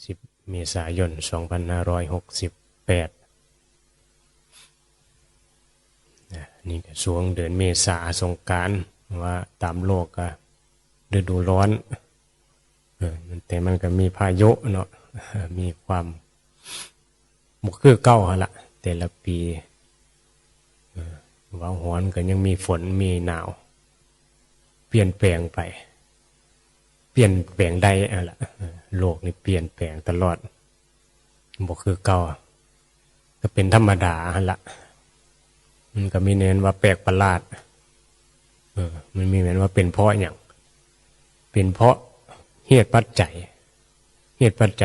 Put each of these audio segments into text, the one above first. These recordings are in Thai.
10 เมษายน 2568นี่ก็ช่วงเดือนเมษาสงกรานต์ว่าตามโลกก็ฤดูร้อนแต่มันก็มีพายุเนาะมีความบ่คือเก่าหั่นล่ะแต่ละปีว่าร้อนก็ยังมีฝนมีหนาวเปลี่ยนแปลงไปเปลี่ยนแปลงได้ล่ะโลกนี่เปลี่ยนแปลงตลอดบ่คือเก่าก็เป็นธรรมดาหั่นล่ะมันก็มีเน้นว่าแปลกประหลาดมันมีเน้นว่าเป็นเพราะหยังเป็นเพราะเหตุปัจจั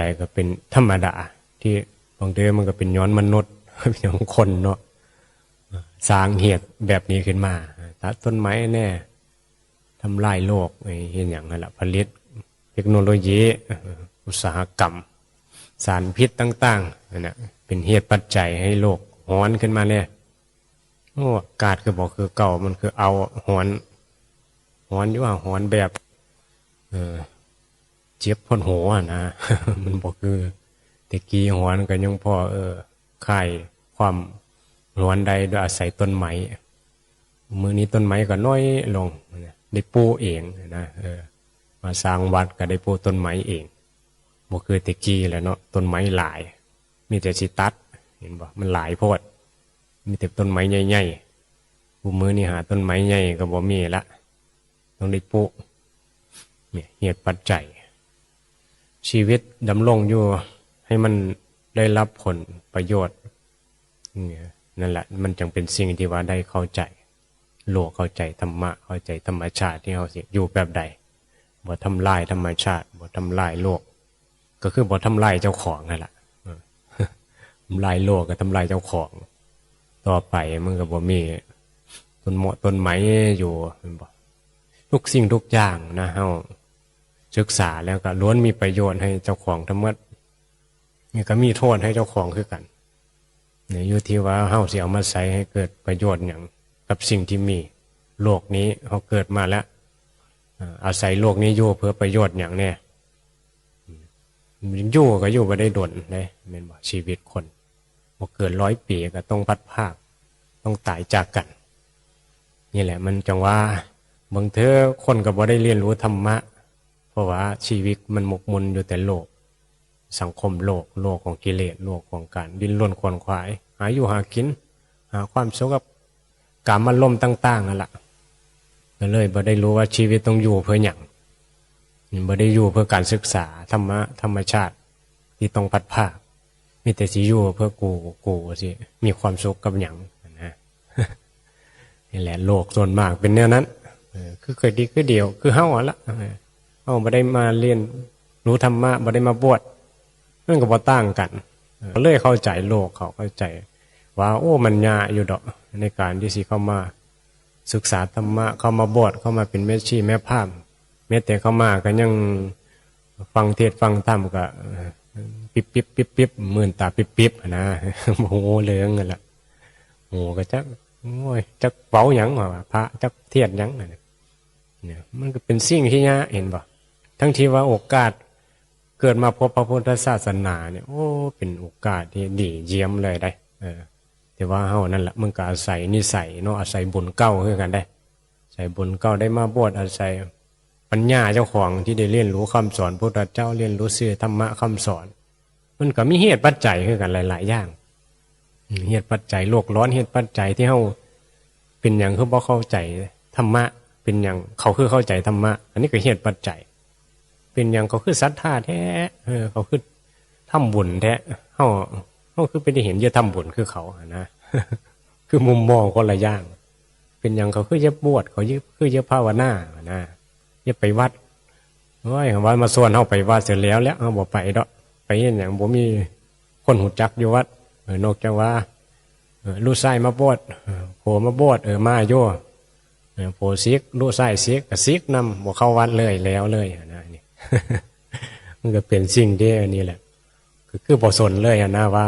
ยก็เป็นธรรมดาที่บางทีมันก็เป็นย้อนมนุษย์เป็นย้อนคนเนาะสร้างเหตุแบบนี้ขึ้นมาตัดต้นไม้แน่ทำลายโลกเห็นอย่างนั้นแหละผลิตเทคโนโลยีอุตสาหกรรมสารพิษต่างๆนั่นแหละเป็นเหตุปัจจัยให้โลกร้อนขึ้นมาเนี่ยโอ้อากาศก็บอกคือเก่ามันคือเอาร้อนอยู่ว่าร้อนแบบเจ็บพ้นหัวนะ มันบอกคือตะกี้ร้อนก็ยังพอคลายความร้อนใดโดยอาศัยต้นไม้มื้อนี้ต้นไม้ก็น้อยลงได้ปลูกเองนะมาสร้างวัดก็ได้ปลูกต้นไม้เองบ่คือตะกี้แหละเนาะต้นไม้หลายมีแต่สิตัดเห็นบ่มันหลายโพดมีแต่ต้นไม้ใหญ่ๆผู้มื้อนี้หาต้นไม้ใหญ่ก็บ่มีละต้องได้ปลูกเนี่ยเหตุปัจจัยชีวิตดำรงอยู่ให้มันได้รับผลประโยชน์นั่นแหละมันจึงเป็นสิ่งที่ว่าได้เข้าใจโลกเข้าใจธรรมะเข้าใจธรรมชาติที่เราสิอยู่แบบใดบ่ทำลายธรรมชาติบ่ทำลายโลกก็คือบ่ทำลายเจ้าของนั่นแหละทำลายโลกก็ทำลายเจ้าของต่อไปมันก็บ่มีต้นไม้อยู่บ่ทุกสิ่งทุกอย่างนะเฮาศึกษาแล้วก็ล้วนมีประโยชน์ให้เจ้าของทั้งหมดนี่ก็มีโทษให้เจ้าของคือกันเนี่ยอยู่ที่ว่าเฮาสิเอามาใช้ให้เกิดประโยชน์หยังกับสิ่งที่มีโลกนี้เฮาเกิดมาแล้วอาศัยโลกนี้อยู่เพื่อประโยชน์หยังแน่อยู่ก็อยู่บ่ได้ดลเด้แม่นบ่ชีวิตคนบ่เกิน100 ปีก็ต้องพัดภาคต้องตายจากกันนี่แหละมันจังว่าบางเทื่อคนก็บ่ได้เรียนรู้ธรรมะเพราะว่าชีวิตมันหมกมุ่นอยู่แต่โลกสังคมโลกของกิเลสโลกของการดิ้นรนขวนขวายหาอยู่หากินหาความสุขกับกามารมณ์ต่างๆนั่นแหละก็เลยบ่ได้รู้ว่าชีวิตต้องอยู่เพื่อหยังบ่ได้อยู่เพื่อการศึกษาธรรมะธรรมชาติที่ต้องพัดภาคมีแต่สิอยู่เพื่อกูสิมีความสุขกับหยังนะนี่แหละโลกส่วนมากเป็นแนวนั้นคือเคยดีคือเดียวคือเฮาอ่ะละเฮาบ่ได้มาเรียนรู้ธรรมะบ่ได้มาบวชมันก็บ่ต่างกันก็เลยเข้าใจโลกเขาเข้าใจว่าโอ้มันยากอยู่ดอกในการที่สิเข้ามาศึกษาธรรมะเข้ามาบวชเข้ามาเป็นแม่ชีแม่พราหมณ์แม้แต่เข้ามาก็ยังฟังเทศน์ฟังธรรมก็ปิ๊บมื่นตาปิ๊บนะโอ้โหเหลืองนั่นล่ะโอ้ก็จักโอ้ยจักเว้าหยังว่าพระจักเทศน์หยังเนี่ยมันก็เป็นสิ่งที่ยากเห็นบ่ทั้งที่ว่าโอกาสเกิดมาพบพระพุทธศาสนาเนี่ยโอ้เป็นโอกาสที่ดีเยี่ยมเลยได้แต่ว่าเฮานั่นแหละมันก็อาศัยนิสัยเนาะอาศัยบุญเก่าคือกันได้อาศัยบุญเก่าได้มาบวชอาศัยปัญญาเจ้าของที่ได้เรียนรู้คำสอนพระพุทธเจ้าเรียนรู้ซื่อธรรมะคำสอนมันก็มีเหตุปัจจัยคือกันหลายๆอย่างเหตุปัจจัยโลกร้อนเหตุปัจจัยที่เฮาเป็นหยังคือบ่เข้าใจธรรมะเป็นหยังเขาคือเข้าใจธรรมะอันนี้ก็เหตุปัจจัยเป็นหยังเขาคือศรัทธาแท้เขาคือทำบุญแท้เฮาคือไปได้เห็นจะทำบุญคือเขานะ คือมุมมองคนละอย่างเป็นหยังเขาคือจะบวชเขาคือจะภาวนานะจะไปวัดว่ามาส่วนเฮาไปวัดเสร็จแล้วเฮาบ่ไปดอกไปเห็นหยังบ่มีคนหูจักอยู่วัดนอกจากว่าลูกชายมาบวชโผมาบวชมาโยโผซิกลูกชายซิกก็ซิกนำบ่เข้าวัดเลยแล้วเลยนะนี่ มันก็เป็นสิ่งที่นี่แหละคือบ่สนเลยนะว่า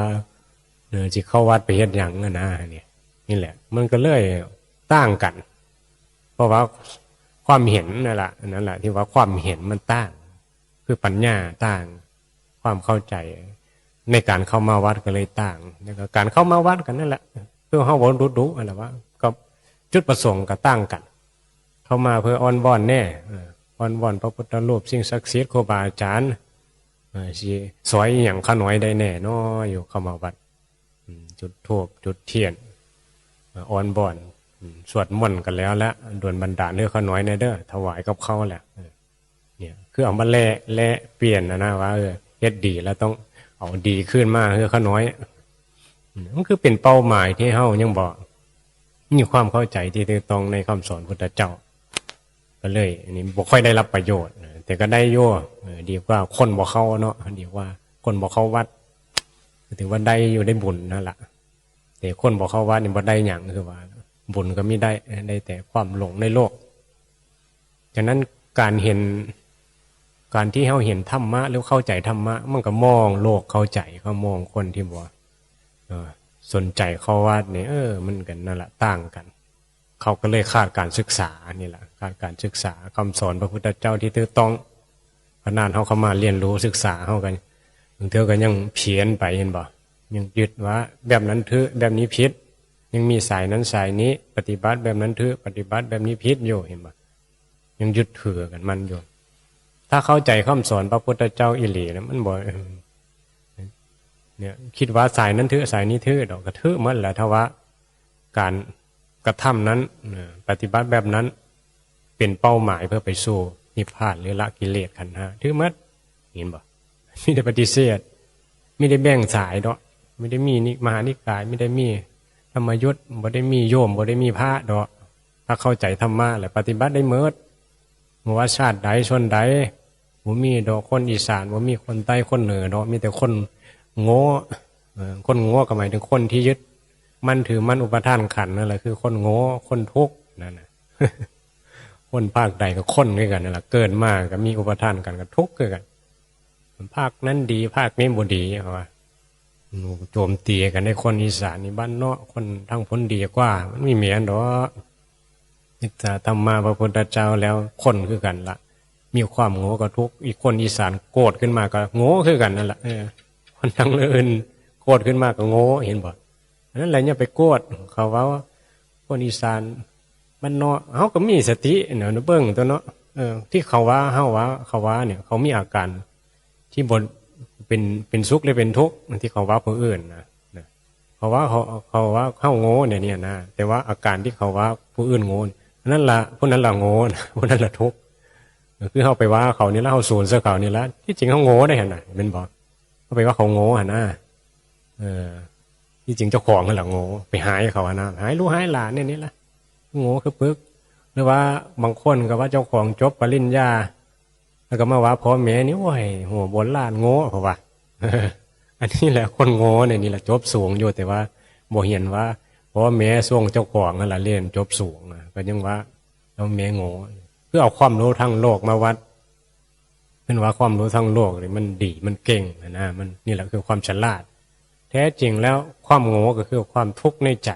สิเข้าวัดไปเฮ็ดหยังนะนี่แหละมันก็เลยต่างกันเพราะว่าความเห็นนั่นแหละที่ว่าความเห็นมันต่างคือปัญญาต่าง ความเข้าใจในการเข้ามาวัดก็เลยต่างแล้วก็การเข้ามาวัดกันนั่นแหละเพื่อเฮาบ่รู้อะไรว่าก็จุดประสงค์ก็ต่างกันเข้ามาเพื่ออ้อนวอนแน่อ้อนวอนพระพุทธรูปสิ่งศักดิ์สิทธิ์ครูบาอาจารย์สิสอยอหย่างข้าน้อยได้แน่น้ออยู่เข้ามาวัดจุดธูปจุดเทียนอ้อนวอนสวดมนต์กันแล้วละด่วนบันดาลเรื่องข้าน้อยในเด้อถวายกับเขาแหละเนี่ยคือเอามาแล่เปลี่ยนนะว่าเฮ็ดดีแล้วต้องเอาดีขึ้นมาเรื่องข้าน้อยมันคือเป็นเป้าหมายที่เฮายังบอกมีความเข้าใจที่ถูกต้องในคำสอนพุทธเจ้าก็เลยอันนี้บ่ค่อยได้รับประโยชน์แต่ก็ได้โย่ดีกว่าคนบ่เข้าเนาะดีกว่าคนบ่เข้าวัดถือว่าได้อยู่ได้บุญนั่นแหละแต่คนบ่เข้าวัดนี่บ่ได้หยังคือว่าบุญก็ไม่ได้แต่ความหลงในโลกฉะนั้นการที่เฮาเห็นธรรมะหรือเข้าใจธรรมะมันก็มองโลกเข้าใจเขามองคนที่บ่สนใจเข้าวัดเนี่ยมันกันนั่นแหละต่างกันเขาก็เลยขาดการศึกษานี่แหละขาดการศึกษาคำสอนพระพุทธเจ้าที่ถูกต้องขนาดเขาเข้ามาเรียนรู้ศึกษาเขากันบางเทื่อก็ยังเพี้ยนไปเห็นบ่ยังยึดว่าแบบนั้นถือแบบนี้ผิดยังมีสายนั้นสายนี้ปฏิบัติแบบนั้นถือปฏิบัติแบบนี้ผิดอยู่เห็นบ่ยังยึดถือกันมันอยู่ถ้าเข้าใจคำสอนพระพุทธเจ้าอิหลีแล้วมันบ่เนี่ยคิดว่าสายนั้นถือสายนี้ถือดอกกระถือมันแหละถ้าว่าการกระทำนั้นปฏิบัติแบบนั้นเป็นเป้าหมายเพื่อไปสู่นิพพานหรือละกิเลสขันธ์ห้าถือมัดเห็นบ่ไม่ได้ปฏิเสธไม่ได้แบ่งสายดอกไม่ได้มีมหานิกายไม่ได้มีธรรมยุทธ์บ่ได้มีโยมบ่ได้มีพระดอกถ้าเข้าใจธรรมะแล้วปฏิบัติได้เมิดบ่ว่าชาติใดชนใดบ่มีดอกคนอีสานบ่มีคนใต้คนเหนือดอกมีแต่คนโง่คนโง่ก็หมายถึงคนที่ยึดมันถือมันอุปทานขันนั่นแหละคือคนโง่คนทุกข์นั่นน่ะ คนภาคใดก็คนด้วยกันนั่นแหละเกิดมาก็มีอุปทานกันก็ทุกข์ด้วยกันภาคนั้นดีภาคนี้บ่ดีเอาว่าโจมตีกันในคนอีสานนี่บ้านเนาะคนทั้งพ้นดีกว่ามันมีเหมียนดอกศึกษาธรรมะพระพุทธเจ้าแล้วคนคือกันละมีความโง่ก็ทุกข์อีกคนอีสานโกรธขึ้นมาก็โง่คือกันนั่นแหละคนทั้งอื่นโกรธขึ้นมาก็โง่เห็นบ่นั่นแหละเนี่ยไปโกรธเขาว่าคนอีสานบ้านเนาะเขาก็มีสติเนาะเบิ่งตัวเนาะที่เขาว่าเขาว่าเนี่ยเขามีอาการที่บนเป็นสุขหรือเป็นทุกข์ที่เขาว่าผู้อื่นนะเขาว่าเขาโง่เนี่ยนะแต่ว่าอาการที่เขาว่าผู้อื่นโง่นั่นละพวกนั้นละโง่พวกนั้นละทุกข์คือเขาไปว่าเขานี่แล้วเขาสูญเสียเขานี่แล้วที่จริงเขาโง่ได้ขนาดเป็นบอกเขาไปว่าเขาโง่หนะที่จริงเจ้าของนั่นแหละโง่ไปหายเขานะหายลูกหายหลานเนี่ยนี่ละโง่คือปึ๊กหรือว่าบางคนก็ว่าเจ้าของจบปริญญาแล้วก็มาว่าพ่อแม่นี่โอ้ยหัวโบราณโง่เพราะว่าอันนี้แหละคนโง่เนี่ยนี่แหละจบสูงอยู่แต่ว่าบ่เห็นว่าพ่อแม่ส่งเจ้าของนั่นแหละเรียนจบสูงก็ยังว่าเราแม่โง่เพื่อเอาความรู้ทั้งโลกมาวัดเป็นว่าความรู้ทั้งโลกนี่มันดีมันเก่งนะมันนี่แหละคือความฉลาดแท้จริงแล้วความโง่ก็คือความทุกข์ในใจ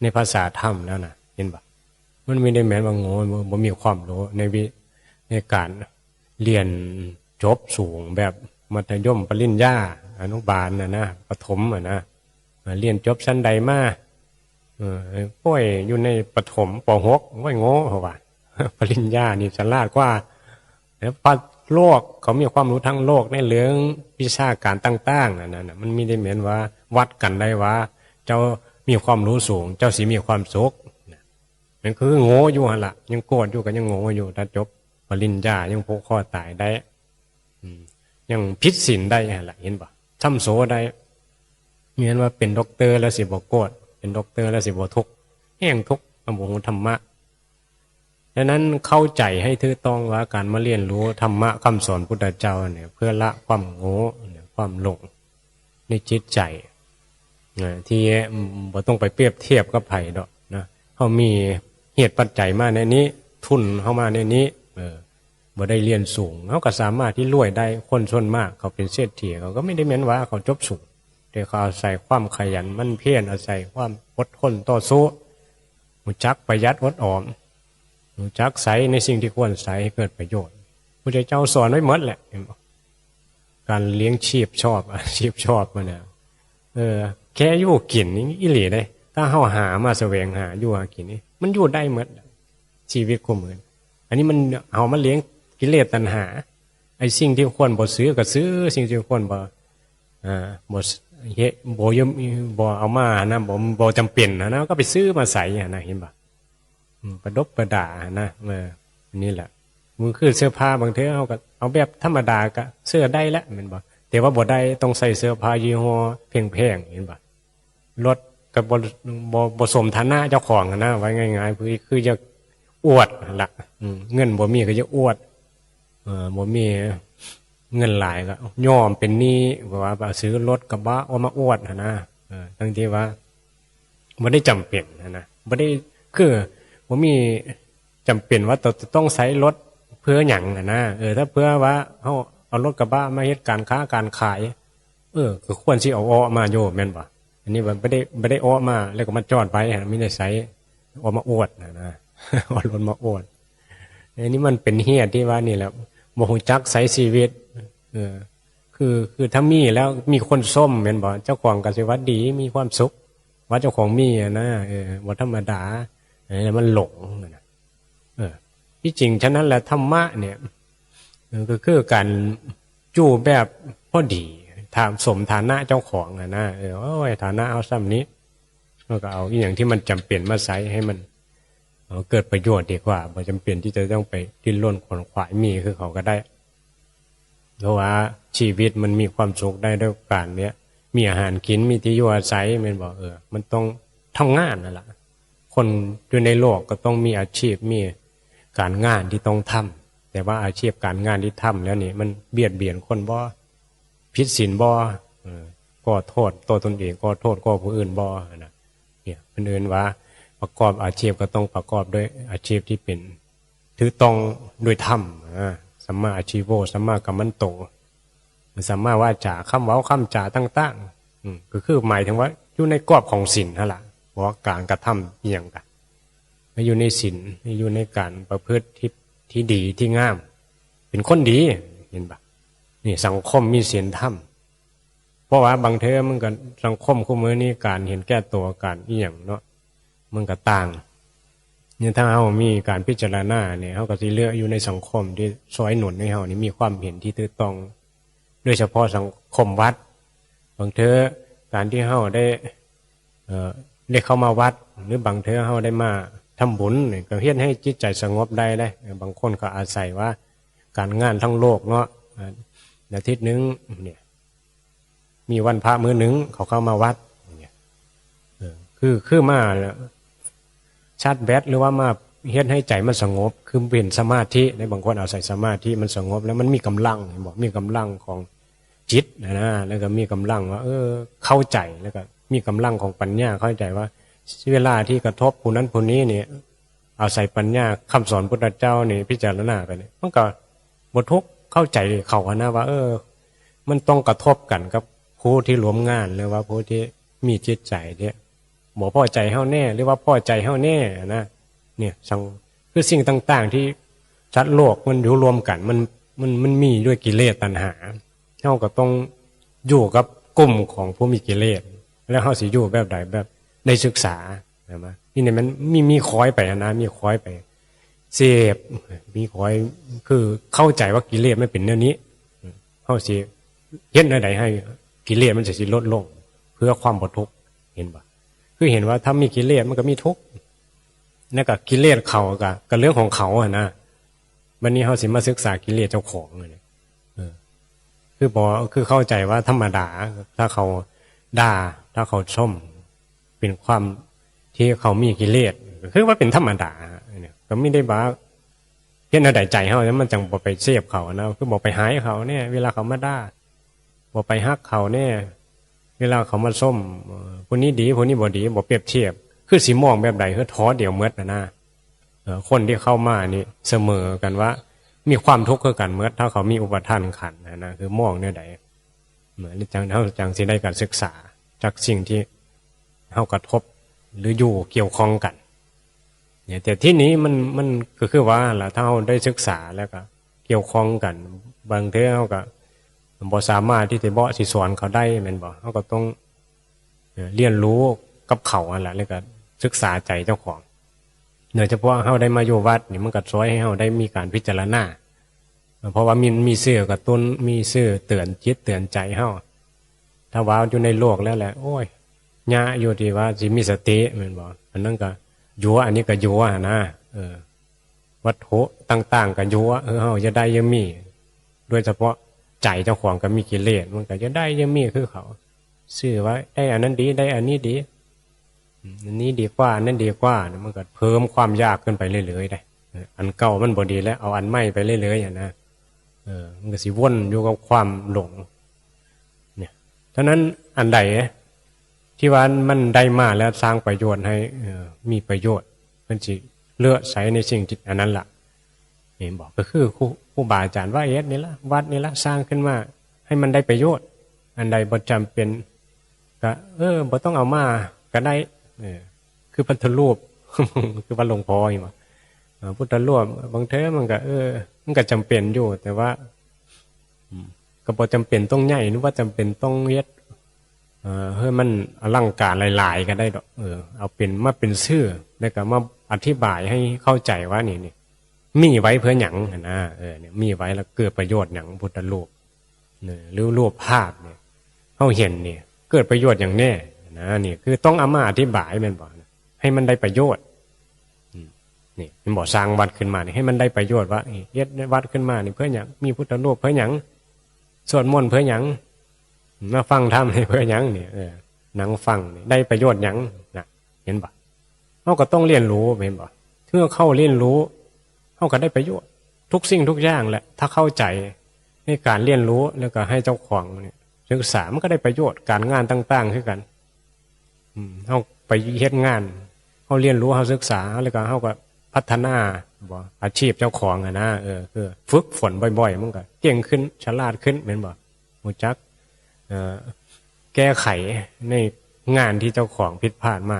ในภาษาธรรมแล้วนะเห็นปะมันไม่ได้แม้ว่าโง่บ่มีความรู้ในการเรียนจบสูงแบบมัธยมปริญญาอนุบาลนะประถมนะเรียนจบชั้นใดมาป่วยอยู่ในประถมป .6 ว่าโง่เพราะว่าปริญญานี่ฉลาดกว่าแล้วพอโลกเขามีความรู้ทั้งโลกในเรื่องวิชาการต่างๆนั่นมันไม่ได้เหมือนว่าวัดกันได้ว่าเจ้ามีความรู้สูงเจ้าสิมีความสุขนั่นคือโง่อยู่หั่นล่ะยังโกรธอยู่ก็ยังโง่อยู่ถ้าจบปริญญายังผูกคอตายได้ยังผิดศีลได้หั่นล่ะเห็นบ่ช้ำโสได้เหมือนว่าเป็นด็อกเตอร์แล้วสิบ่โกรธเป็นด็อกเตอร์แล้วสิบ่ทุกข์แห้งทุกข์บ่ฮู้ธรรมะดังนั้นเข้าใจให้ถูกต้องว่าการมาเรียนรู้ธรรมะคำสอนพุทธเจ้าเนี่ยเพื่อละความโง่ความหลงในจิตใจที่บ่ต้องไปเปรียบเทียบกับไผดอกนะเขามีเหตุปัจจัยมาในนี้ทุนเข้ามาในนี้บ่ได้เรียนสูงเขาก็สามารถที่รวยได้คนส่วนมากเขาเป็นเศรษฐีเขาก็ไม่ได้เหมือนว่าเขาจบสูงแต่เขาอาศัยความขยันมั่นเพียรอาศัยความอดทนต่อสู้รู้จักประหยัดอดออมรู้จักใส่ในสิ่งที่ควรใส่ให้เกิดประโยชน์พระเจ้าสอนไว้หมดแหละ การเลี้ยงชีพชอบอาชีพชอบมันเนี่ยแค่อยู่กินนี่อีหลีได้ถ้าเฮาหามาแสวงหาอยู่หากินนี่มันอยู่ได้หมดชีวิตคู่มืออันนี้มันเอามาเลี้ยงกิเลสตัณหาไอ้สิ่งที่ควรบ่ซื้อก็ซื้อสิ่งที่ควรบ่บ่เฮ็ดบ่เอามานะบ่จำเป็นนะก็ไปซื้อมาใส่นะเห็นบ่ประดบประดานะอันนี้แหละมันคือเสื้อผ้าบางทีเอาก็เอาแบบธรรมดาก็เสื้อได้แล้วแม่นบ่แต่ว่าบ่ได้ต้องใส่เสื้อผ้ายี่ห้อแพงๆเห็นบ่รถก็บ่สมฐานะเจ้าของนะไว้ง่ายๆคือจะอวดล่ะเงินบ่มีก็จะอวดบ่มีเงินหลายก็ยอมเป็นหนี้ว่าซื้อรถกระบะเอามาอวดนะทั้งที่ว่าบ่ได้จำเป็นนะบ่ได้คือบ่มีจำเป็นว่าต้องใช้รถเพื่อหยังนะถ้าเพื่อว่าเฮาเอารถกระบะมาเฮ็ดการค้าการขายก็ควรสิเอาออกมาโยแม่นบ่อันนี้บ่ได้ออกมาแล้วก็มาจอดไว้ไม่ได้ใช้เอามาอวดนะเอารถมาอวดอันนี้มันเป็นเหตุที่ว่านี่แหละบ่ฮู้จักใช้ชีวิตคือถ้ามีแล้วมีคนส้มแม่นบ่เจ้าของก็สิว่าดีมีความสุขว่าเจ้าของมีนะบ่ธรรมดาแล้วมันหลงนะที่จริงฉะนั้นแหละธรรมะเนี่ยก็คือการจู้แบบพอดีถามสมฐานะเจ้าของนะโอ้ยฐานะเอาซ้ำนี้แล้วก็เอาอย่างที่มันจำเป็นมาใช้ให้มันเกิดประโยชน์ดีกว่าบ่จำเป็นที่จะต้องไปดิ้นรนขวนขวายมีคือเขาก็ได้เพราะว่าชีวิตมันมีความสุขได้ด้วยการเนี้ยมีอาหารกินมีที่อยู่อาศัยมันบอกมันต้องทำงานนั่นแหละคนอยู่ในโลกก็ต้องมีอาชีพมีการงานที่ต้องทำแต่ว่าอาชีพการงานที่ทำแล้วนี่มันเบียดเบียนคนบ่ผิดศีลบ่ก็โทษตัวตนเองก็โทษก็ผู้อื่นบ่นะเนี่ยเป็นอื่นว่าประกอบอาชีพก็ต้องประกอบด้วยอาชีพที่เป็นถือต้องด้วยธรรมสัมมาอาชีโวสัมมากัมมันโตสัมมาวาจาคำเว้าคำจาต่างๆก็คือหมายถึงว่าอยู่ในกรอบของศีลนั่นแหละเพราะการกระทำอย่างกันอยู่ในศีลอยู่ในการประพฤติที่ดีที่งามเป็นคนดีเห็นปะนี่สังคมมีศีลธรรมเพราะว่าบางเทอมันก็สังคมคู่มือนี้การเห็นแก่ตัวการอีหยังเนาะมันก็ต่างเนี่ยถ้าเรามีการพิจารณาเนี่ยเขาก็สิเลือกอยู่ในสังคมที่ซอยหนุนให้เขานี่มีความเห็นที่ถูกต้องโดยเฉพาะสังคมวัดบางเทอการที่เขาได้เข้ามาวัดหรือบางเทอเขาได้มาทำบุญก็เฮ็ดให้จิตใจสงบได้เลยบางคนก็อาศัยว่าการงานทั้งโลกเนาะอาทิตย์นึงเนี่ยมีวันพระมื้อนึงเขาเข้ามาวัดเนี่ยคือมาชาร์จแบตหรือว่ามาเฮ็ดให้ใจมันสงบคือเป็นสมาธิในบางคนอาศัยสมาธิมันสงบแล้วมันมีกำลังบอกมีกำลังของจิตนะแล้วก็มีกำลังว่าเข้าใจแล้วก็มีกำลังของปัญญาเข้าใจว่าเวลาที่กระทบผู้นั้นผู้นี้เนี่ยเอาใส่ปัญญาคำสอนพุทธเจ้านี่พิจารณาไปเนี่ยมันก็บ่ทุกข์เข้าใจเขานะว่ามันต้องกระทบกันกับผู้ที่ร่วมงานหรือว่าผู้ที่มีจิตใจเนี่ยบ่พอใจเฮาแน่หรือว่าพอใจเฮาแน่นะเนี่ยคือสิ่งต่างๆที่สัตว์โลกมันอยู่รวมกันมันมีด้วยกิเลสตัณหาเฮาก็ต้องอยู่กับกลุ่มของผู้มีกิเลสแล้วเฮาสิอยู่แบบใดแบบได้ศึกษาใช่มั้ยนี่เนี่ยมันมีคอยไปนะมีคอยไปเสพมีคอยคือเข้าใจว่ากิเลสไม่เป็นแนวนี้เฮาสิเฮ็ดแนวใดให้กิเลสมันสิลดลงเพื่อความบ่ทุกข์เห็นบ่คือเห็นว่าถ้ามีกิเลสมันก็มีทุกข์นั่นก็กิเลสเขาก็เรื่องของเขาอ่ะนะวันนี้เฮาสิมาศึกษากิเลสเจ้าของเนี่ยคือเข้าใจว่าธรรมดาถ้าเขาด่าถ้าเขาชมเป็นความที่เขามีกิเลสคือว่าเป็นธรรมดาเนี่ยก็ไม่ได้ว่าเฮ็ดให้ได้ใจเฮาแล้วมันจังบ่ไปเสพเขานะคือบ่ไปหายเขาเนี่ยเวลาเขามาด่าบ่ไปฮักเขาเนี่ยเวลาเขามาส้มคนนี้ดีคนนี้บ่ดีบ่เปรียบเทียบคือสิมองแบบใดคือท้อเดียวเมดนะคนที่เข้ามานี่เสมอกันว่ามีความทุกข์คือกันเมดถ้าเขามีอุปทานขันธ์นะคือมองแนวใดเหมือนจังสิได้การศึกษาจากสิ่งที่เฮากระทบหรืออยู่เกี่ยวข้องกันเนี่ยแต่ที่นี้มันก็คือว่าล่ะถ้าเฮาได้ศึกษาแล้วก็เกี่ยวข้องกันบางเทื่อเฮาก็ บ่สามารถที่จะเบาะสิสอนเขาได้แม่นบ่เขาก็ต้องเรียนรู้กับเขาอันละแล้วก็ศึกษาใจเจ้าของโดยเฉพาะเฮาได้มาอยู่วัดนี่มันก็ช่วยให้เฮาได้มีการพิจารณาเพราะว่ามีสื่อกระตุ้นมีสื่อเตือนจิตเตือนใจเฮาถ้าว่าอยู่ในโลกแล้วแหละโอ้ยยะอยู่ที่ว่าสิมีสติแม่นบ่อันนั้นก็ยัวอันนี้ก็ยัวนะวัตถุต่างๆก็ยัวเฮาจะได้ยังมีโดยเฉพาะใจเจ้าของก็มีกิเลสมันก็จะได้ยังมีคือเขาสื่อว่าได้อันนั้นดีได้อันนี้ดีอันนี้ดีกว่าอันนั้นดีกว่ามันก็เพิ่มความยากขึ้นไปเรื่อยๆได้อันเก่ามันบ่ดีแล้วเอาอันใหม่ไปเรื่อยๆอย่างนะมันก็สิวนอยู่กับความหลงเนี่ยฉะนั้นอันใดที่ว่ามันได้มาแล้วสร้างประโยชน์ให้มีประโยชน์มันสิเลือกใช้ในสิ่งที่อันนั้นล่ะเห็นบอกก็คือครูบาอาจารย์ว่านี่ละวัดนี่ละสร้างขึ้นมาให้มันได้ประโยชน์อันใดบ่จำเป็นก็บ่ต้องเอามาก็ได้คือพุทธรูป คือวัดหลวงพ่อนี่มาพุทธรูปบางเทอมันก็มันก็จำเป็นอยู่แต่ว่าก็บ่จำเป็นต้องใหญ่หรือว่าจำเป็นต้องเฮ็ดให้มันอลังการหลายๆก็ได้ดอกเอาเป็นมาเป็นชื่อแล้วก็มาอธิบายให้เข้าใจว่านี่มีไว้เพื่อหยังนะเนี่ยมีไว้แล้วเกิดประโยชน์หยังพุทธรูปหรือรูปภาพเนี่ยเฮาเห็นเนี่ยเกิดประโยชน์อย่างแน่นะนี่คือต้องเอามาอธิบายแม่นบ่ให้มันได้ประโยชน์นี่มันบ่สร้างวัดขึ้นมานี่ให้มันได้ประโยชน์ว่าเฮ็ดวัดขึ้นมานี่เพื่อหยังมีพุทธรูปเพื่อหยังสวดมนต์เพื่อหยังมาฟังธรรมเพื่อหยังนี่นั่งฟังนี่ได้ประโยชน์หยังน่ะเห็นบ่เฮาก็ต้องเรียนรู้เห็นบ่เมื่อเข้าเรียนรู้เฮาก็ได้ประโยชน์ทุกสิ่งทุกอย่างแหละถ้าเข้าใจในการเรียนรู้แล้วก็ให้เจ้าของเนี่ยศึกษามันก็ได้ประโยชน์การงานต่างๆคือกันเฮาไปเฮ็ดงานเฮาเรียนรู้เฮาศึกษาแล้วก็เฮาก็พัฒนาบ่อาชีพเจ้าของนะคือฝึกฝนบ่อยๆมันก็เก่งขึ้นฉลาดขึ้นแม่นบ่รู้จักแก้ไขในงานที่เจ้าของผิดพลาดมา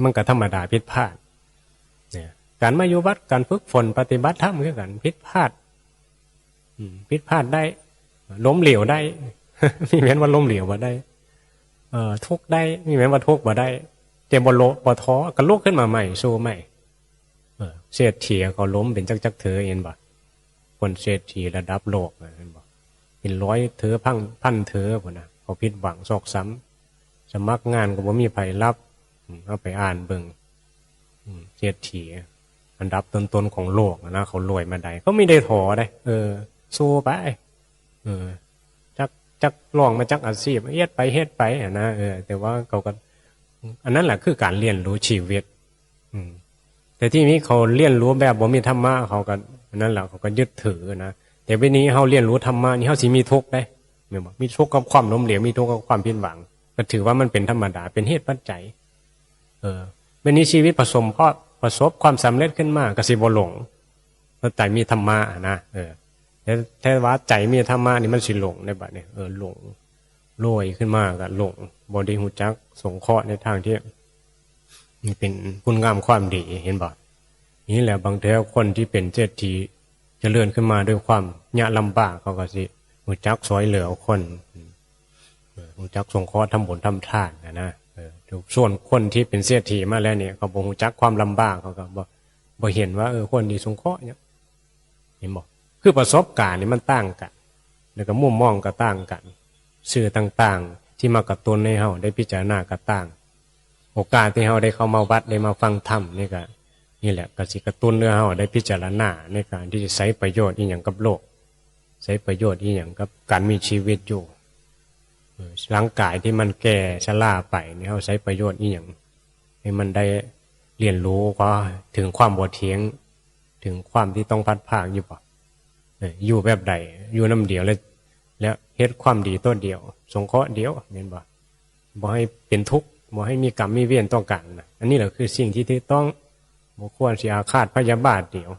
มันก็ธรรมดาผิดพลาดเนี่ยการมาอยู่วัดการฝึกฝนปฏิบัติธรรมคือกันผิดพลาดได้ล้มเหลวได้ มีแม้นว่าล้มเหลวบ่ได้ทุกได้มีแม้นว่าทุกบ่ได้เจ็บบ่ท้อก็ลุกขึ้นมาใหม่สู้ใหม่เศรษฐีเขาล้มเป็นจักเธอเห็นบ่คนเศรษฐีระดับโลกเห็นบ่เป็นร้อยเธอพันเธอพุ่นน่ะเขาผิดหวังซอกซ้ำสมัครงานก็บ่มีไผรับเอาไปอ่านเบิ่งเศรษฐีอันดับต้นๆของโลกนะเขารวยมาได้เขาไม่ได้ท้อได้สู้ไปจักลองมาจักอาชีพเฮ็ดไปนะแต่ว่าเขาก็อันนั้นแหละคือการเรียนรู้ชีวิตแต่ที่นี้เขาเรียนรู้แบบบ่มีธรรมะเขาก็นั่นแหละเขาก็ยึดถือนะแต่วันนี้เขาเรียนรู้ธรรมะนี่เขาสิมีทุกข์ได้แม่นบ่มีทุกข์กับความล้มเหลวมีทุกข์กับความผิดหวังก็ถือว่ามันเป็นธรรมดาเป็นเหตุปัจจัยวันนี้ชีวิตประสบความสำเร็จขึ้นมาก็สิบ่หลงเพราะใจมีธรรมะนะแต่ว่าใจมีธรรมะนี่มันสิหลงในบัดนี้หลงรวยขึ้นมาก็หลงบ่ได้ฮู้จักสงเคราะห์ในทางที่นี่เป็นคุณงามความดีเห็นบ่นี่แหละบางทีคนที่เป็นเศรษฐีเจริญขึ้นมาด้วยความยากลำบากเขาก็สิฮู้จักช่วยเหลือคนฮู้จักสงเคราะห์ทำบุญทำทานนะส่วนคนที่เป็นเศรษฐีมาแล้วเนี่ยเขาบ่ฮู้จักความลำบากเขาก็บ่เห็นว่าคนที่สงเคราะห์เนี่ยเห็นบ่คือประสบการณ์นี่มันต่างกันแล้วก็มุมมองก็ต่างกันสื่อต่างๆที่มากระตุ้นให้เฮาได้พิจารณาก็ต่างโอกาสที่เฮาได้เข้ามาวัดได้มาฟังธรรมนี่ก็นี่แหละก็สิกระตุ้นเฮาได้พิจารณาในการที่จะใช้ประโยชน์อีหยังกับโลกใช้ประโยชน์อีหยังกับการมีชีวิตอยู่ร่างกายที่มันแก่ชราไปนี่เฮาใช้ประโยชน์อีหยังให้มันได้เรียนรู้ว่าถึงความบ่เที่ยงถึงความที่ต้องพัดภาคอยู่บ่อยู่แบบใดอยู่น้ำเดียวแล้วเฮ็ดความดีต้นเดียวสงเคราะห์เดียวเห็นบ่ให้เป็นทุกข์บ่ให้มีกรรมมีเวรต้องกันนะอันนี้แหละคือสิ่งที่ต้องบ่ควรสิอาฆาตพยาบาทเดียว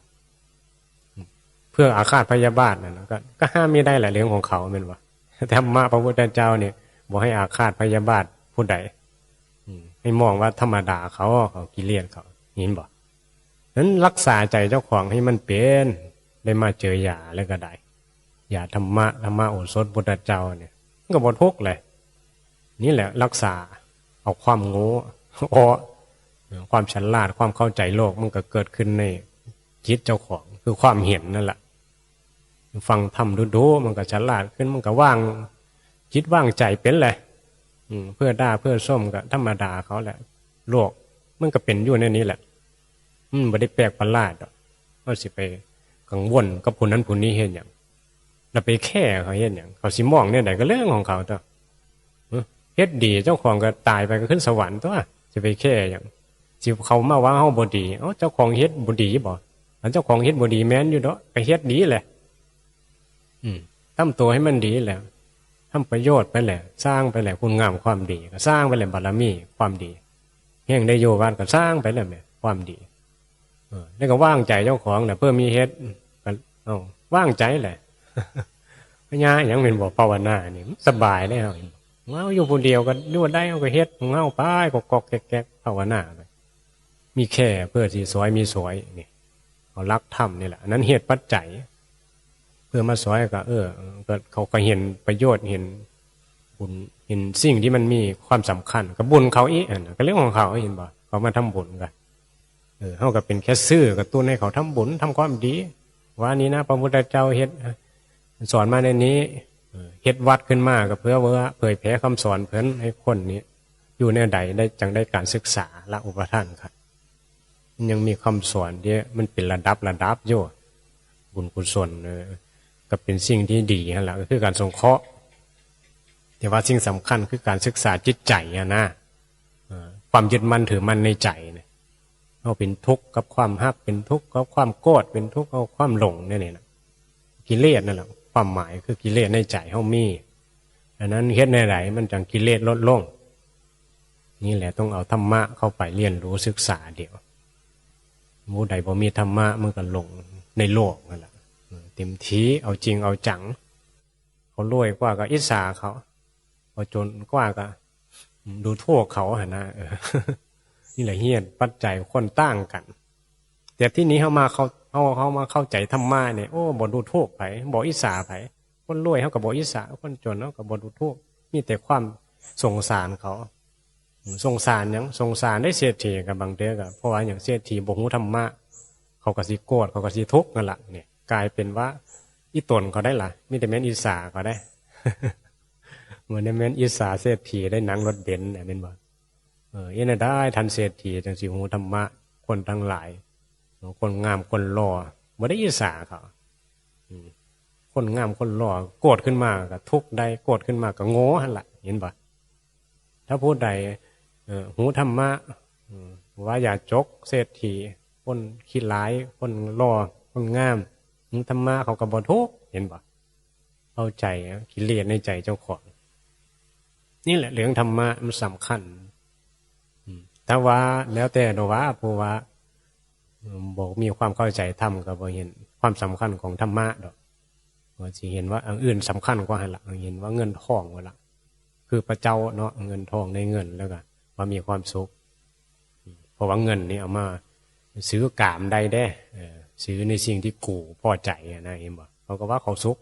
เพื่ออาฆาตพยาบาทนั่นก็ห้ามไม่ได้แหละเรื่องของเขาแม่นบ่ธรรมะพระพุทธเจ้าเนี่ยบ่ให้อาฆาตพยาบาทผู้ใดให้มองว่าธรรมดาเขากิเลสเขาเห็นบ่นั้นรักษาใจเจ้าของให้มันเป็นได้มาเจอหยาแล้วก็ได้ อย่าธรรมะโอสถพุทธเจ้าเนี่ยมันก็บ่ทุกข์เลยนี่แหละรักษาเอาความโง่ความฉลาดความเข้าใจโลกมันก็เกิดขึ้นในจิตเจ้าของคือความเห็นนั่นแหละฟังธรรมดูมันก็ฉลาดขึ้นมันก็ว่างจิตว่างใจเป็นเลยเพื่อด่าเพื่อส้มก็ธรรมดาเขาแหละโลกมันก็เป็นอยู่ในนี้แหละบ่ได้แปลกประหลาดหรอกว่าสิไปกังวลกับผู้นั้นผู้นี้เห็นอย่างเราไปแค่เขาเห็นอย่างเขาสิมองเนี่ยไหนก็เรื่องของเขาตัวเฮ็ดดีเจ้าของก็ตายไปก็ขึ้นสวรรค์ตัวจะไปแค่อย่างสิเขามาว่าเฮาบ่ดีเจ้าของเฮ็ดบ่ดีบ่อันเจ้าของเฮ็ดบ่ดีแม่นอยู่เนาะก็เฮ็ดดีแหละทำตัวให้มันดีแหละทำประโยชน์ไปแหละสร้างไปแหละคุณงามความดีก็สร้างไปแหละบารมีความดีแห่งได้โยบานก็สร้างไปแหละแม่ความดีแล้วก็ว่างใจเจ้าของแหละเพื่อมีเฮ็ดก็ว่างใจแหละพญาอย่างเป็นบอกภาวนานี่สบายเลยเงาอยู่คนเดียวก็ดูได้เอาก็เฮ็ดเงาไปกอกแก๊กภาวนาไปมีแค่เพื่อสีสวยมีสวยนี่เขารักธรรมนี่แหละนั้นเหตุปัจจัยเพื่อมาสวยก็ก็เขาก็เห็นประโยชน์เห็นบุญเห็นสิ่งที่มันมีความสำคัญกับบุญเขาอีกก็เรื่องของเขาเห็นบ่เขามาทำบุญกันเขาก็เป็นแค่ซื่อกับตัวให้เขาทำบุญทำความดีว่านี้นะพระพุทธเจ้าเฮ็ดสอนมาในนี้เฮ็ดวัดขึ้นมาก็เพื่อว่าเผยแผ่คำสอนเพิ่นให้คนนี้อยู่ในใดได้จังได้การศึกษาและอุปทานครับมันยังมีคำสอนที่มันเป็นระดับโยบุญกุศลก็เป็นสิ่งที่ดีนั่นแหละก็คือการสงเคราะห์แต่ว่าสิ่งสำคัญคือการศึกษาจิตใจนะความยึดมั่นถือมั่นในใจเนี่ยเราเป็นทุกข์กับความฮักเป็นทุกข์กับความโกรธเป็นทุกข์กับความหลงนี่นะกิเลสนั่นแหละความหมายคือกิเลสในใจเฮามีอันนั้นเฮ็ดในไหนมันจังกิเลสลดลงนี่แหละต้องเอาธรรมะเข้าไปเรียนรู้ศึกษาเดี๋ยวหมู่ใดบ่มีธรรมะมันก็หลงในโลกนั่นแหละเต็มทีเอาจริงเอาจังเขารวยกว่าก็อิจฉาเขาเอาจนกว่าก็ดูทั่วเขาหนะนี่แหละเฮียนปัจจัยคนต่างกันแต่ที่นี้เขามาเข้าใจธรรมะเนี่ยบ่ดูทั่วไผบ่อิจฉาไผคนรวยเขาก็บ่อิจฉาคนจนเขาก็บ่ดูทั่วมีแต่ความสงสารเขาสงสารหยังสงสารได้เศรษฐีกับบางเด้อก็เพราะว่าอย่างเศรษฐีบ่ฮู้ธรรมะเขาก็สิโกรธเขาก็สิทุกข์นั่นล่ะเนี่ยกลายเป็นว่าอีตนเขาได้ล่ะมีแต่แม่นอิจฉาเขาได้ เหมือนแม่นอิจฉาเศรษฐีได้หนังรถเบนซ์เนี่ยแม่นบ่ยันได้ทันเศรษฐีจังสิฮู้ธรรมะคนทั้งหลายคนงามคนหล่อบ่ได้อิจฉาเขาคนงามคนหล่อโกรธขึ้นมาก็ทุกข์ได้โกรธขึ้นมาก็โง่หั่นล่ะเห็นบ่ถ้าผู้ใดหูธรรมะว่าอย่าจกเศรษฐีคนขี้ร้ายคนหล่อคนงามหูธรรมะเขาก็บ่ทุกข์เห็นบ่เข้าใจกิเลสในใจเจ้าของนี่แหละเรื่องธรรมะมันสำคัญถ้าว่าแล้วแต่ดอกว่าผู้ว่าบอกมีความเข้าใจธรรมก็บ่เห็นความสำคัญของธรรมะดอกว่าสิเห็นว่าอื่นสำคัญกว่าหั่นล่ะเห็นว่าเงินทองว่าล่ะคือพระเจ้าเนาะเงินทองในเงินแล้วก็ว่ามีความสุขเพราะว่าเงินนี่เอามาซื้อกามได้ซื้อในสิ่งที่กูพอใจนะเห็นบ่เขาก็ว่าเขาสุข